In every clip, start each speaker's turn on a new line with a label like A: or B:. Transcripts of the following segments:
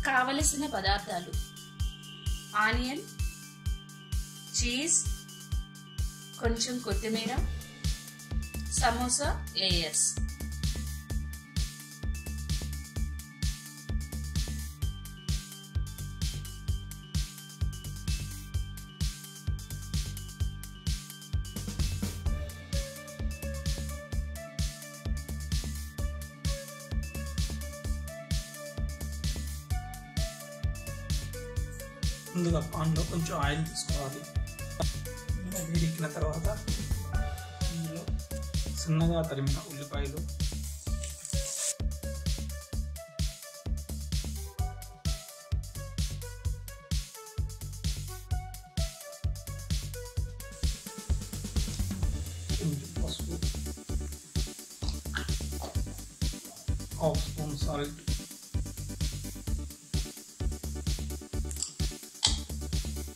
A: కావలసిన పదార్థాలు: onion, cheese, కొంచెం కొత్తిమీర, సమోసా లేయర్స్.
B: ముందుగా పాన్లో కొంచెం ఆయిల్ తీసుకోవాలి. వేడెక్కిన తర్వాత ఇందులో సన్నగా తరిమిన ఉల్లిపాయలు, కొంచెం పసుపు, 1/2 స్పూన్ సాల్ట్,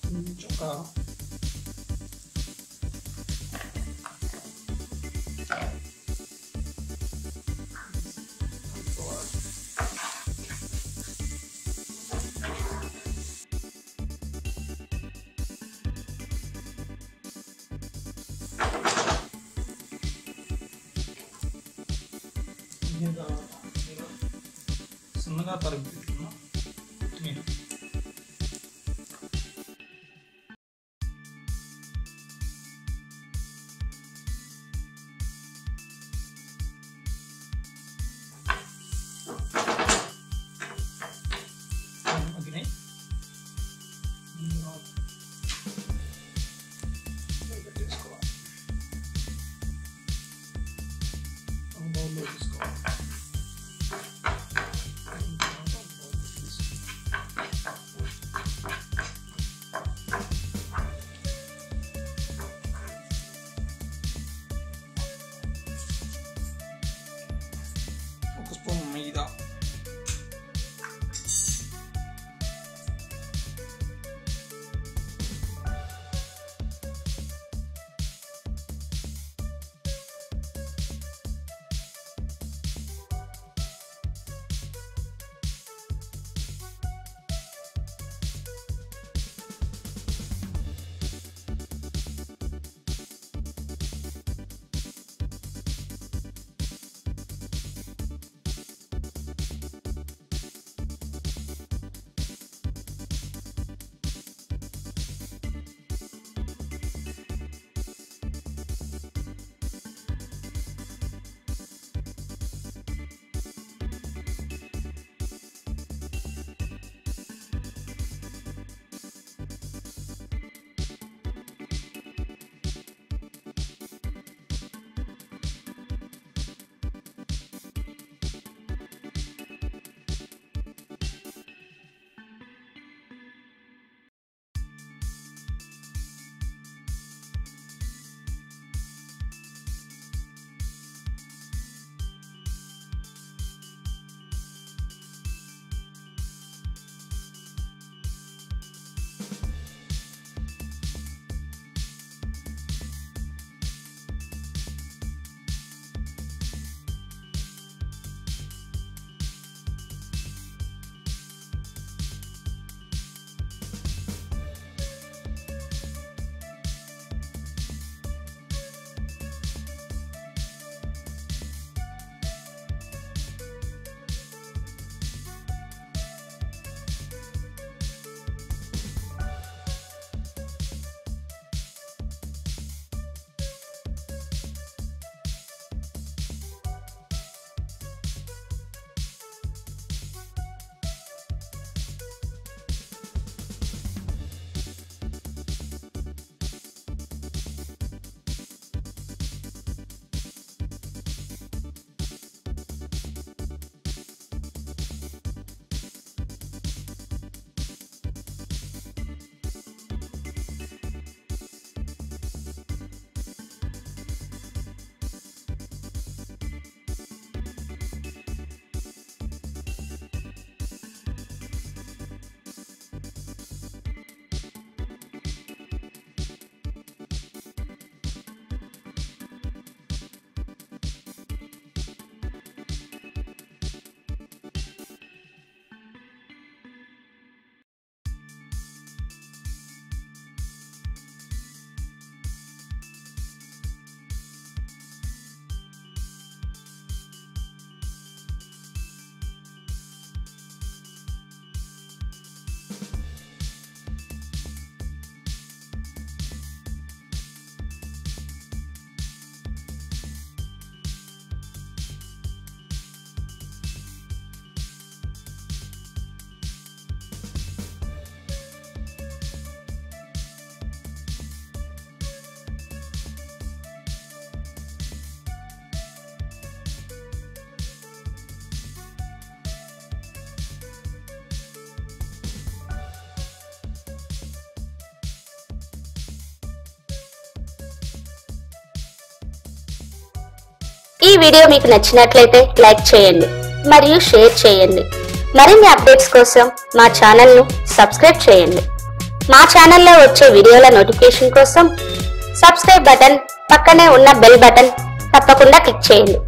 B: కొంచెం కారం, సన్నగా తరిగి పెట్టుకున్న కొత్తిమీర, మగ్గినాయి. పెట్టేసుకోవాలి, బౌల్లో తీసుకోవాలి. ఒక స్పూన్ మైదా,
C: ఈ వీడియో మీకు నచ్చినట్లయితే లైక్ చేయండి మరియు షేర్ చేయండి. మరిన్ని అప్డేట్స్ కోసం మా ఛానల్ను సబ్స్క్రైబ్ చేయండి. మా ఛానల్లో వచ్చే వీడియోల నోటిఫికేషన్ కోసం సబ్స్క్రైబ్ బటన్ పక్కనే ఉన్న బెల్ బటన్ తప్పకుండా క్లిక్ చేయండి.